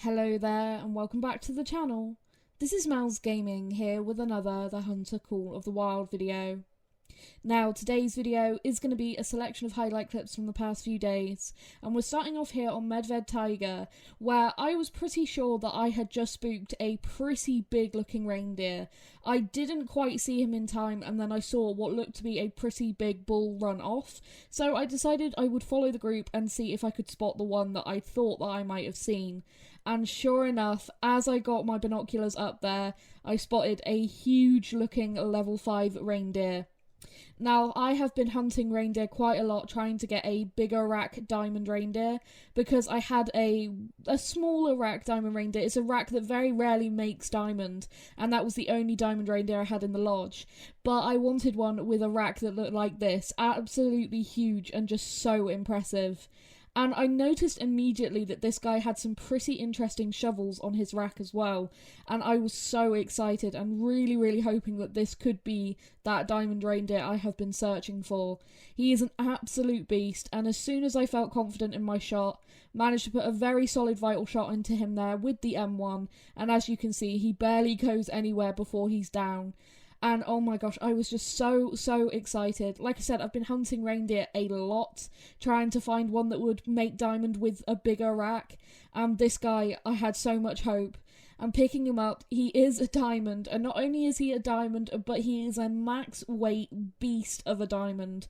Hello there and welcome back to the channel. This is Mel's Gaming here with another The Hunter Call of the Wild video. Now today's video is going to be a selection of highlight clips from the past few days, and we're starting off here on Medved Tiger, where I was pretty sure that I had just spooked a pretty big looking reindeer. I didn't quite see him in time, and then I saw what looked to be a pretty big bull run off, so I decided I would follow the group and see if I could spot the one that I thought that I might have seen. And sure enough, as I got my binoculars up there, I spotted a huge looking level 5 reindeer. Now, I have been hunting reindeer quite a lot, trying to get a bigger rack diamond reindeer, because I had a smaller rack diamond reindeer. It's a rack that very rarely makes diamond, and that was the only diamond reindeer I had in the lodge. But I wanted one with a rack that looked like this, absolutely huge and just so impressive. And I noticed immediately that this guy had some pretty interesting shovels on his rack as well, and I was so excited and really hoping that this could be that diamond reindeer I have been searching for. He is an absolute beast, and as soon as I felt confident in my shot, managed to put a very solid vital shot into him there with the M1, and as you can see, he barely goes anywhere before he's down. And oh my gosh, I was just so excited. Like I said, I've been hunting reindeer a lot, trying to find one that would make diamond with a bigger rack. And this guy, I had so much hope. And picking him up, he is a diamond. And not only is he a diamond, but he is a max weight beast of a diamond.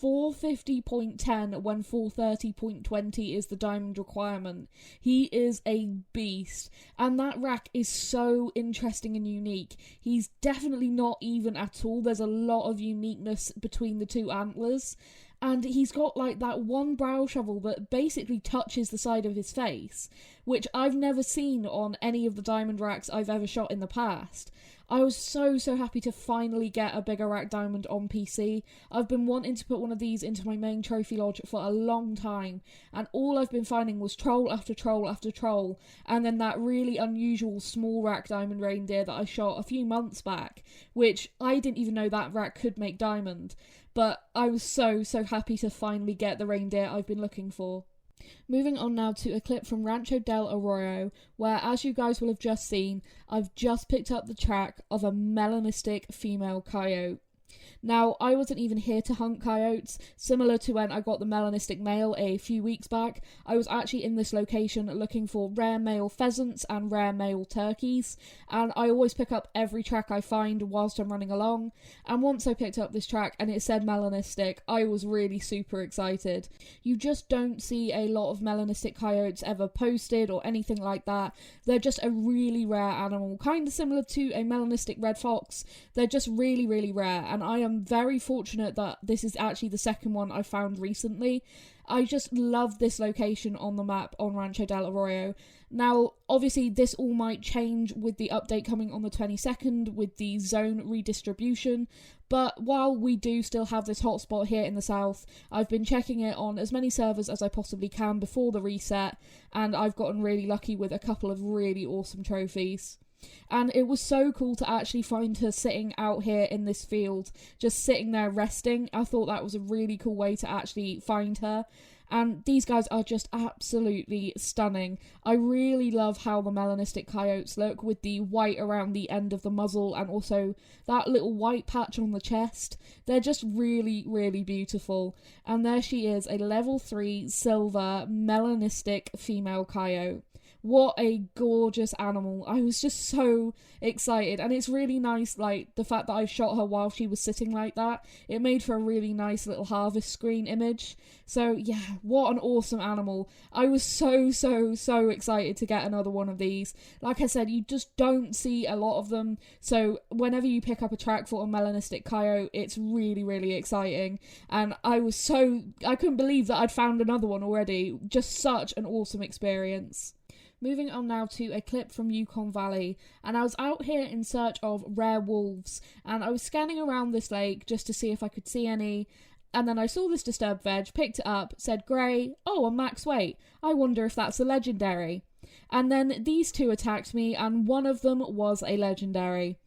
450.10 when 430.20 is the diamond requirement. He is a beast. And that rack is so interesting and unique. He's definitely not even at all. There's a lot of uniqueness between the two antlers. And he's got like that one brow shovel that basically touches the side of his face, which I've never seen on any of the diamond racks I've ever shot in the past. I was so happy to finally get a bigger rack diamond on PC. I've been wanting to put one of these into my main trophy lodge for a long time, and all I've been finding was troll after troll after troll, and then that really unusual small rack diamond reindeer that I shot a few months back, which I didn't even know that rack could make diamond. But I was so happy to finally get the reindeer I've been looking for. Moving on now to a clip from Rancho del Arroyo, where, as you guys will have just seen, I've just picked up the track of a melanistic female coyote. Now, I wasn't even here to hunt coyotes. Similar to when I got the melanistic male a few weeks back, I was actually in this location looking for rare male pheasants and rare male turkeys, and I always pick up every track I find whilst I'm running along, and once I picked up this track and it said melanistic, I was really super excited. You just don't see a lot of melanistic coyotes ever posted or anything like that. They're just a really rare animal, kind of similar to a melanistic red fox. They're just really rare, and I am very fortunate that this is actually the second one I found recently. I just love this location on the map on Rancho del Arroyo. Now, obviously, this all might change with the update coming on the 22nd with the zone redistribution, but while we do still have this hotspot here in the south, I've been checking it on as many servers as I possibly can before the reset, and I've gotten really lucky with a couple of really awesome trophies. And it was so cool to actually find her sitting out here in this field, just sitting there resting. I thought that was a really cool way to actually find her. And these guys are just absolutely stunning. I really love how the melanistic coyotes look with the white around the end of the muzzle and also that little white patch on the chest. They're just really beautiful. And there she is, a level 3 silver melanistic female coyote. What a gorgeous animal. I was just so excited, and it's really nice, like, the fact that I shot her while she was sitting like that. It made for a really nice little harvest screen image. So yeah, what an awesome animal. I was so excited to get another one of these. Like I said, you just don't see a lot of them, so whenever you pick up a track for a melanistic coyote, it's really exciting. And I couldn't believe that I'd found another one already. Just such an awesome experience. Moving on now to a clip from Yukon Valley, and I was out here in search of rare wolves, and I was scanning around this lake just to see if I could see any, and then I saw this disturbed veg, picked it up, said grey, oh, a max weight, I wonder if that's a legendary. And then these two attacked me, and one of them was a legendary.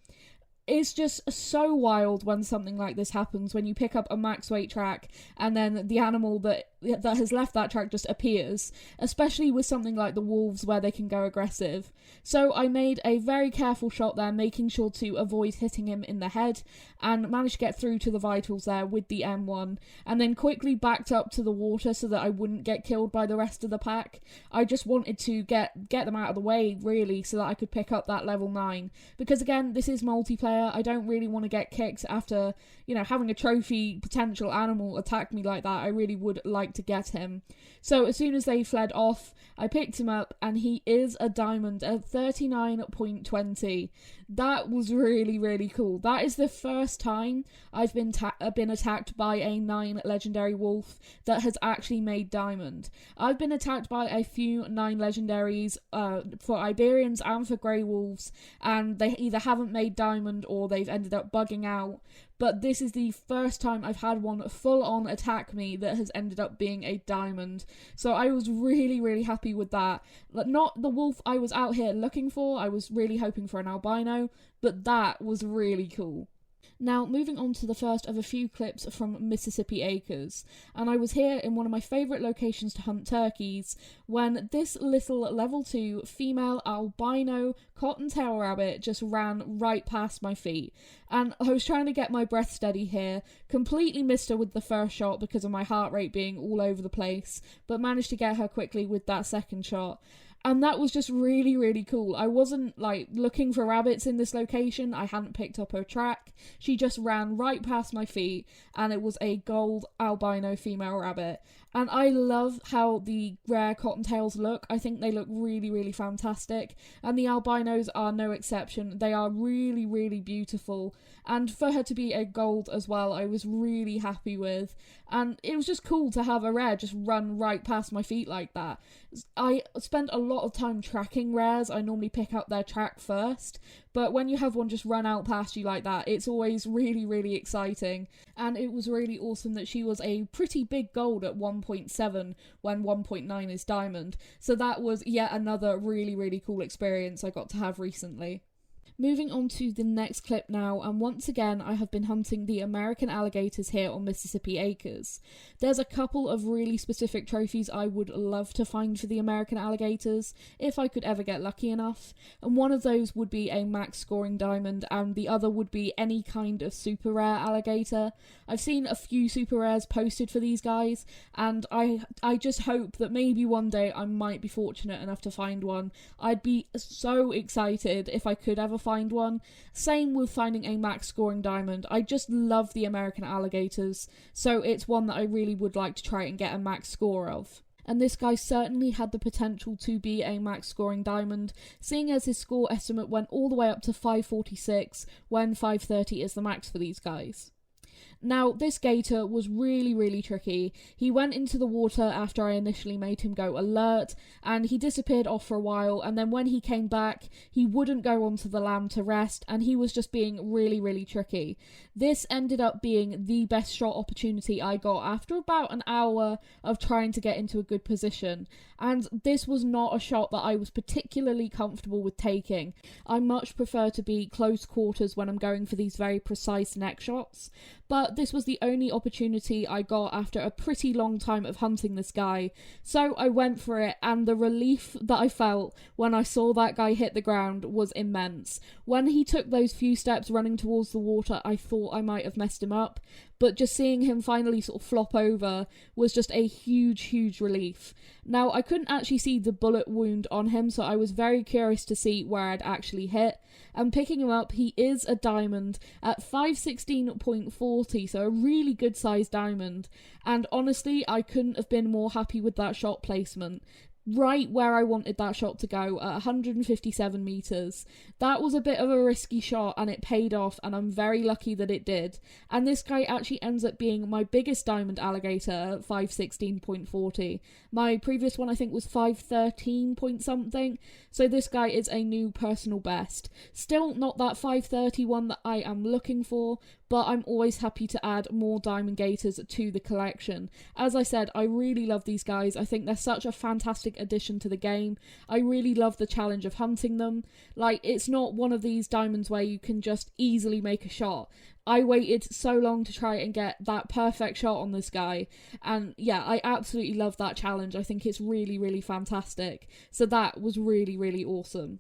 It's just so wild when something like this happens, when you pick up a max weight track and then the animal that that has left that track just appears, especially with something like the wolves where they can go aggressive. So I made a very careful shot there, making sure to avoid hitting him in the head, and managed to get through to the vitals there with the M1, and then quickly backed up to the water so that I wouldn't get killed by the rest of the pack. I just wanted to get them out of the way, really, so that I could pick up that level 9. Because again, this is multiplayer, I don't really want to get kicked after, having a trophy potential animal attack me like that. I really would like to get him. So as soon as they fled off, I picked him up, and he is a diamond at 39.20. That was really, really cool. That is the first time I've been attacked by a 9 legendary wolf that has actually made diamond. I've been attacked by a few 9 legendaries for Iberians and for grey wolves, and they either haven't made diamond or they've ended up bugging out. But this is the first time I've had one full-on attack me that has ended up being a diamond. So I was really, really happy with that. Not the wolf I was out here looking for, I was really hoping for an albino, but that was really cool. Now, moving on to the first of a few clips from Mississippi Acres, and I was here in one of my favourite locations to hunt turkeys when this little level 2 female albino cottontail rabbit just ran right past my feet, and I was trying to get my breath steady here, completely missed her with the first shot because of my heart rate being all over the place, but managed to get her quickly with that second shot. And that was just really, really cool. I wasn't, looking for rabbits in this location. I hadn't picked up her track. She just ran right past my feet, and it was a gold albino female rabbit. And I love how the rare cottontails look. I think they look really, really fantastic. And the albinos are no exception. They are really, really beautiful. And for her to be a gold as well, I was really happy with. And it was just cool to have a rare just run right past my feet like that. I spent a lot of time tracking rares. I normally pick up their track first. But when you have one just run out past you like that, it's always really, really exciting. And it was really awesome that she was a pretty big gold at 1.7 when 1.9 is diamond. So that was yet another really, really cool experience I got to have recently. Moving on to the next clip now, and once again I have been hunting the American alligators here on Mississippi Acres. There's a couple of really specific trophies I would love to find for the American alligators, if I could ever get lucky enough, and one of those would be a max scoring diamond, and the other would be any kind of super rare alligator. I've seen a few super rares posted for these guys, and I just hope that maybe one day I might be fortunate enough to find one. I'd be so excited if I could ever find one. Same with finding a max scoring diamond. I just love the American alligators, so it's one that I really would like to try and get a max score of. And this guy certainly had the potential to be a max scoring diamond, seeing as his score estimate went all the way up to 546 when 530 is the max for these guys. Now, this gator was really, really tricky. He went into the water after I initially made him go alert, and he disappeared off for a while, and then when he came back, he wouldn't go onto the land to rest, and he was just being really, really tricky. This ended up being the best shot opportunity I got after about an hour of trying to get into a good position, and this was not a shot that I was particularly comfortable with taking. I much prefer to be close quarters when I'm going for these very precise neck shots, but this was the only opportunity I got after a pretty long time of hunting this guy, so I went for it, and the relief that I felt when I saw that guy hit the ground was immense. When he took those few steps running towards the water, I thought I might have messed him up, but just seeing him finally sort of flop over was just a huge, huge relief. Now, I couldn't actually see the bullet wound on him, so I was very curious to see where I'd actually hit, and picking him up, he is a diamond at 516.40, so a really good sized diamond, and honestly, I couldn't have been more happy with that shot placement. Right where I wanted that shot to go, at 157 metres. That was a bit of a risky shot, and it paid off, and I'm very lucky that it did. And this guy actually ends up being my biggest diamond alligator at 516.40. My previous one I think was 513 point something, so this guy is a new personal best. Still not that 530 one that I am looking for, but I'm always happy to add more diamond gators to the collection. As I said, I really love these guys. I think they're such a fantastic addition to the game. I really love the challenge of hunting them. Like, it's not one of these diamonds where you can just easily make a shot. I waited so long to try and get that perfect shot on this guy, and yeah, I absolutely love that challenge. I think it's really, really fantastic. So that was really, really awesome.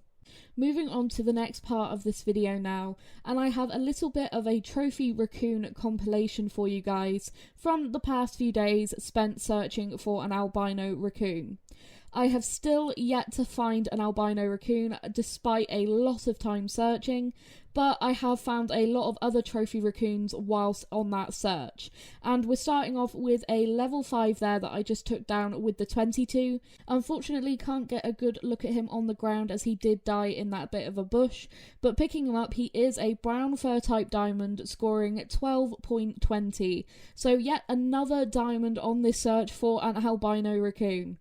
Moving on to the next part of this video now, and I have a little bit of a trophy raccoon compilation for you guys from the past few days spent searching for an albino raccoon. I have still yet to find an albino raccoon despite a lot of time searching, but I have found a lot of other trophy raccoons whilst on that search. And we're starting off with a level 5 there that I just took down with the 22. Unfortunately, can't get a good look at him on the ground as he did die in that bit of a bush, but picking him up, he is a brown fur type diamond scoring 12.20. So yet another diamond on this search for an albino raccoon.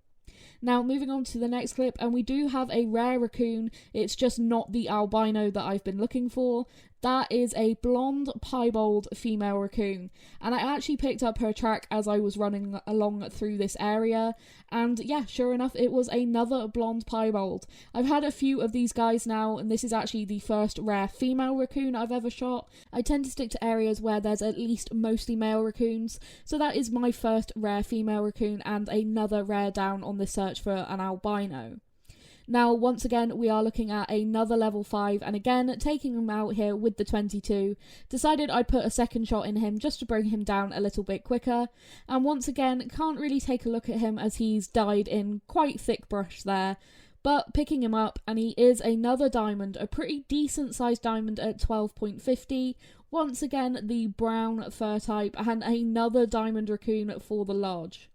Now, moving on to the next clip, and we do have a rare raccoon. It's just not the albino that I've been looking for. That is a blonde piebald female raccoon, and I actually picked up her track as I was running along through this area, and yeah, sure enough, it was another blonde piebald. I've had a few of these guys now, and this is actually the first rare female raccoon I've ever shot. I tend to stick to areas where there's at least mostly male raccoons, so that is my first rare female raccoon and another rare down on the search for an albino. Now, once again, we are looking at another level 5, and again, taking him out here with the 22. Decided I'd put a second shot in him just to bring him down a little bit quicker, and once again, can't really take a look at him as he's died in quite thick brush there. But picking him up, and he is another diamond, a pretty decent sized diamond at 12.50. Once again, the brown fur type, and another diamond raccoon for the lodge.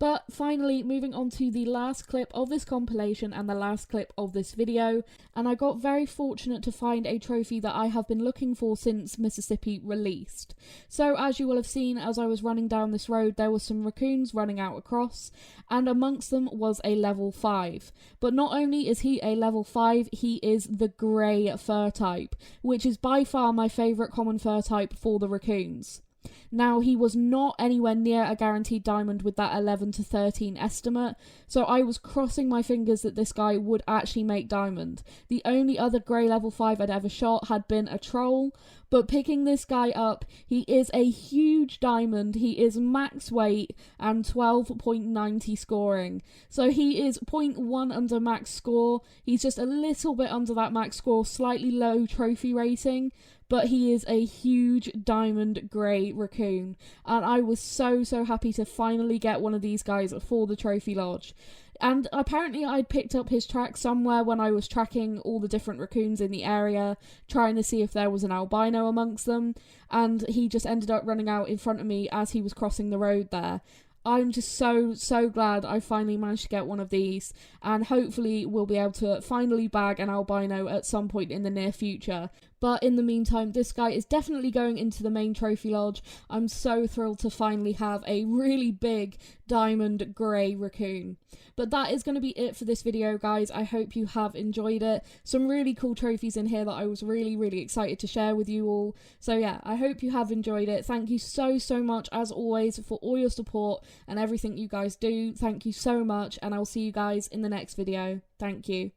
But finally, moving on to the last clip of this compilation and the last clip of this video, and I got very fortunate to find a trophy that I have been looking for since Mississippi released. So as you will have seen, as I was running down this road, there were some raccoons running out across, and amongst them was a level 5. But not only is he a level 5, he is the grey fur type, which is by far my favourite common fur type for the raccoons. Now, he was not anywhere near a guaranteed diamond with that 11 to 13 estimate, so I was crossing my fingers that this guy would actually make diamond. The only other grey level 5 I'd ever shot had been a troll, but picking this guy up, he is a huge diamond. He is max weight and 12.90 scoring. So he is 0.1 under max score. He's just a little bit under that max score, slightly low trophy rating, but he is a huge diamond grey raccoon, and I was so happy to finally get one of these guys for the trophy lodge. And apparently I'd picked up his track somewhere when I was tracking all the different raccoons in the area, trying to see if there was an albino amongst them, and he just ended up running out in front of me as he was crossing the road there. I'm just so glad I finally managed to get one of these, and hopefully we'll be able to finally bag an albino at some point in the near future. But in the meantime, this guy is definitely going into the main trophy lodge. I'm so thrilled to finally have a really big diamond grey raccoon. But that is going to be it for this video, guys. I hope you have enjoyed it. Some really cool trophies in here that I was really excited to share with you all. So yeah, I hope you have enjoyed it. Thank you so much, as always, for all your support and everything you guys do. Thank you so much, and I'll see you guys in the next video. Thank you.